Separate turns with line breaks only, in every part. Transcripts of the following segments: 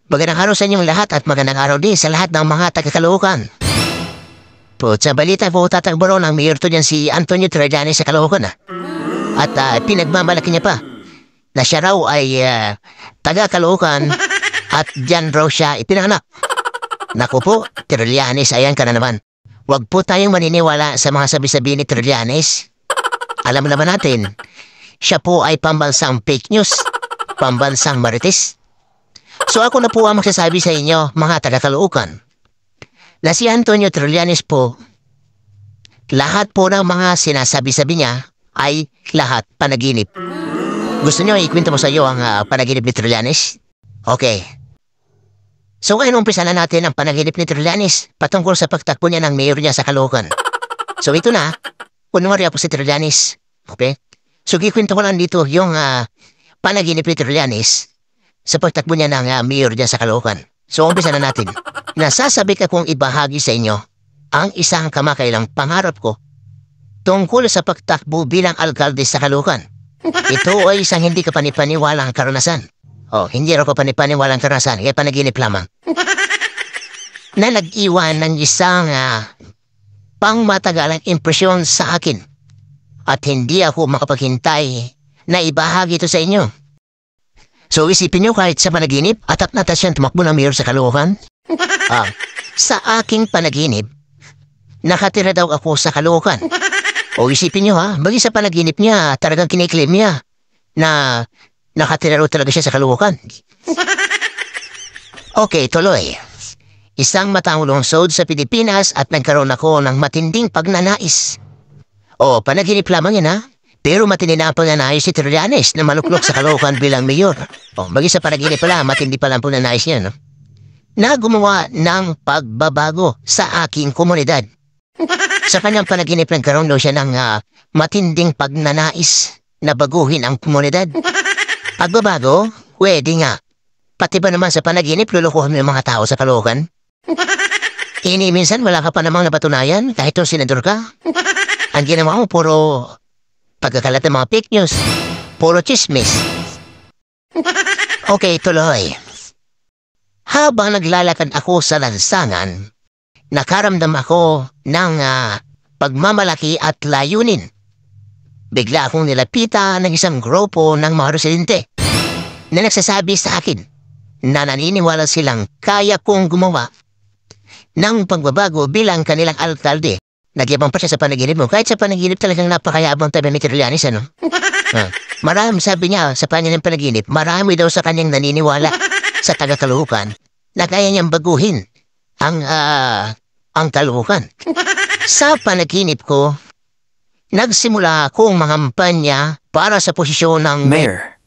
Magandang araw sa inyong lahat at magandang araw din sa lahat ng mga taga-Caloocan. Po, sa balita po tatakbo ng mayor to dyan si Antonio Trillanes sa Caloocan. At pinagmamalaki niya pa na siya raw ay taga-Caloocan at dyan raw siya ipinanganak. Naku po, Trillanes, ayan ka na naman. Huwag po tayong maniniwala sa mga sabi-sabi ni Trillanes. Alam naman natin, siya po ay pambansang fake news, pambansang marites. So ako na po ang magsasabi sa inyo, mga taga-Caloocan, na si Antonio Trillanes po, lahat po ng mga sinasabi-sabi niya ay lahat panaginip. Gusto niyo ikwento mo sa iyo ang panaginip ni Trillanes? Okay. So ngayon umpisa na natin ang panaginip ni Trillanes patungkol sa pagtakbo niya ng mayor niya sa Caloocan. So ito na, kunwari po si Trillanes. Okay? So kikwento ko lang dito yung panaginip ni Trillanes sa pagtakbo niya ng mayor dyan sa Caloocan. So, umpisa na natin. Nasasabi ka kong ibahagi sa inyo ang isang kamakailang pangarap ko tungkol sa pagtakbo bilang alkalde sa Caloocan. Ito ay isang hindi ka panipaniwalang karanasan. Hindi rin ko panipaniwalang karanasan, kaya panaginip lamang. Na nag-iwan ng isang pangmatagalang impresyon sa akin. At hindi ako makapaghintay na ibahagi ito sa inyo. So isipin nyo kahit sa panaginip, atat na siyang tumakbo ng mayor sa Caloocan. Sa aking panaginip, nakatira daw ako sa Caloocan. O isipin nyo bagi sa panaginip niya, talagang kiniklaim niya na nakatira raw talaga siya sa Caloocan. Okay, tuloy. Isang matang lungsod sa Pilipinas at nagkaroon ako ng matinding pagnanais. Panaginip lamang yan Pero matindi na ang pagnanais si Trillanes na maluklok sa Caloocan bilang mayor. Bagi sa panaginip pala, matindi pala ang pagnanais niya, no? Na gumawa ng pagbabago sa aking komunidad. Sa kanyang panaginip nagkaroon daw siya ng matinding pagnanais na baguhin ang komunidad. Pagbabago? Pwede nga. Pati ba naman sa panaginip, lulukuhan mo yung mga tao sa Caloocan? Minsan wala ka pa namang napatunayan kahit yung senador ka. Ang ginawa mo, puro pagkakalat ng mga fake news. Puro chismis. Okay, tuloy. Habang naglalakad ako sa lansangan, nakaramdam ako ng pagmamalaki at layunin. Bigla akong nilapitan ng isang grupo ng mga residente na nagsasabi sa akin na naniniwala silang kaya kong gumawa ng pagbabago bilang kanilang alkalde. Nagyabang pa siya sa panaginip mo. Kahit sa panaginip talagang napakayabang tabi ni Trillanes, Marami, sabi niya, sa kanyang panaginip, marami daw sa kanyang naniniwala sa taga-Caloocan na kaya niyang baguhin ang Caloocan. Sa panaginip ko, nagsimula akong mangampanya para sa posisyon ng mayor.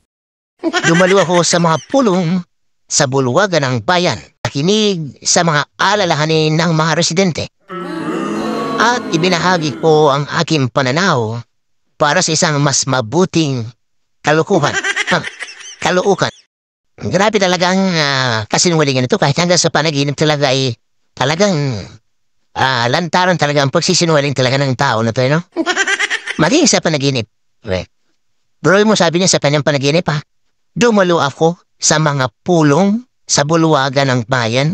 Dumalo ako sa mga pulong sa bulwagan ng bayan, nakinig sa mga alalahanin ng mga residente. At ibinahagi ko ang aking pananaw para sa isang mas mabuting Caloocan. Grabe talagang kasinungalingan ito kahit hanggang sa panaginip talaga ay talagang lantaran talaga ang pagsisinungaling talaga ng tao na ito, no? Maging sa panaginip. Bro mo sabi niya sa kanyang panaginip, dumalo ako sa mga pulong sa bulwagan ng bayan.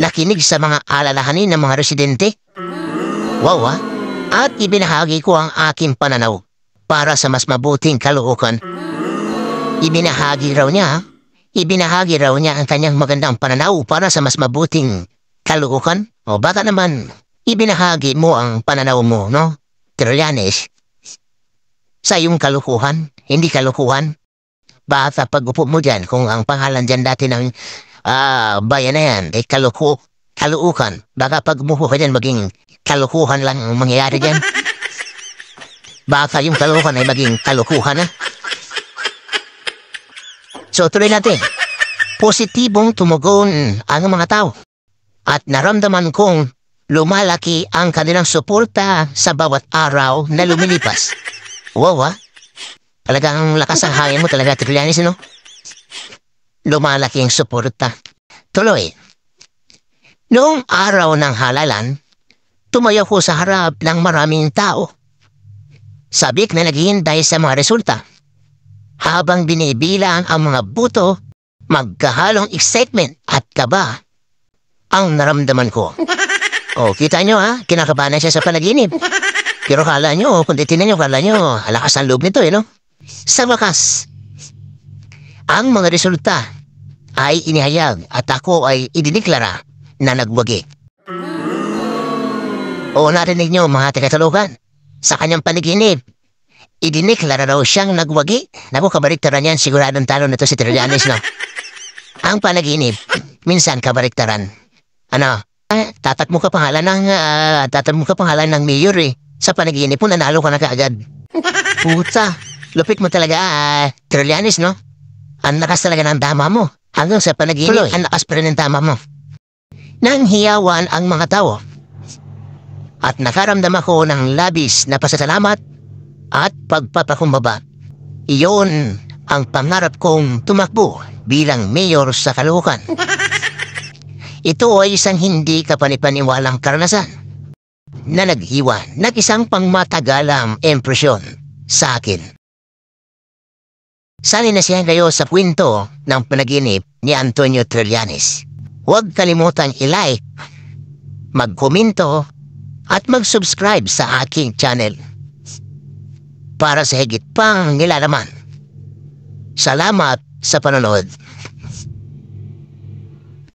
Nakinig sa mga alalahanin ng mga residente. Wow, At ibinahagi ko ang aking pananaw para sa mas mabuting Caloocan. Ibinahagi raw niya ang kanyang magandang pananaw para sa mas mabuting Caloocan. Baka naman ibinahagi mo ang pananaw mo, no? Trillanes, sa iyong kalukuhan, hindi kalukuhan. Baka pag-upo mo dyan, kung ang pangalan dyan dati ng bayan na yan, ay Caloocan. Baka pag umupo ka dyan, maging kalukuhan lang ang mangyayari dyan. Baka yung Caloocan ay maging kalukuhan, So, tuloy natin. Positibong tumugon ang mga tao. At naramdaman kong lumalaki ang kanilang suporta sa bawat araw na lumilipas. Wow, Talagang lakas ang hangin mo talaga, Trillanes, no? Lumalaki ang suporta. Tuloy. Noong araw ng halalan, tumayo ko sa harap ng maraming tao. Sabik na naghihintay sa mga resulta. Habang binibilang ang mga buto Magkahalong excitement at kaba ang naramdaman ko. O, kita nyo kinakabahan siya sa panaginip. Pero kala nyo, kung titinan nyo, kala nyo, alakas ang loob nito no? Sa wakas, ang mga resulta ay inihayag at ako ay idiniklara na nagwagi. O narinig nyo mga taga-Caloocan, sa kanyang panaginip, idiniklara raw siyang nagwagi. Naku, kabaliktaran yan, siguradong talo nito si Trillanes, no? Ang panaginip, minsan kabaliktaran. Tatakbo ka pangalan ng mayor Sa panaginip mo, nanalo ka na kaagad. Puta, lupit mo talaga, Trillanes, no? Ang lakas talaga ng tama mo. Hanggang sa panaginip, ang lakas pa rin ng tama mo. Nang hiyawan ang mga tao. At nakaramdam ako ng labis na pasasalamat at pagpapakumbaba. Iyon ang pangarap kong tumakbo bilang mayor sa Caloocan. Ito ay isang hindi kapanipaniwalang karanasan na naghiwa ng isang pangmatagalang impresyon sa akin. Sali na siya kayo sa kwento ng panaginip ni Antonio Trillanes. Huwag kalimutan i-like, mag-komento, at mag-subscribe sa aking channel para sa higit pang nilalaman. Salamat sa panonood.